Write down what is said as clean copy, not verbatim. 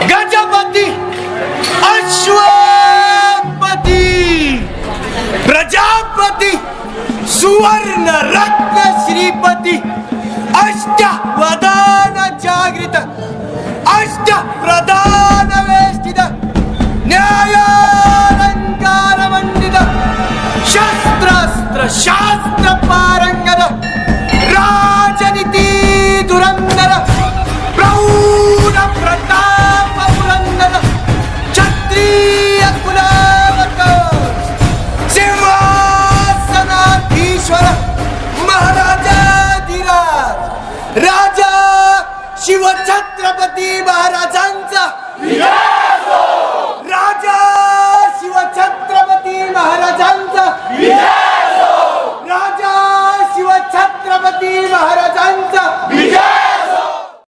गजपती अश्वपती प्रजापती सुवर्ण रत्न श्रीपती अष्टवदान जागृत अष्टप्रधान वेष्टित न्यायालंकार मंडित शस्त्रास्त्र शास्त्र पारंगत राजनीती धुरंधर प्रौढ प्रताप पुरंदर क्षत्रिय कुलावतंस सिंहासनाधीश्वर महाराजाधिराज राजा शिवछत्रपती महाराजांचा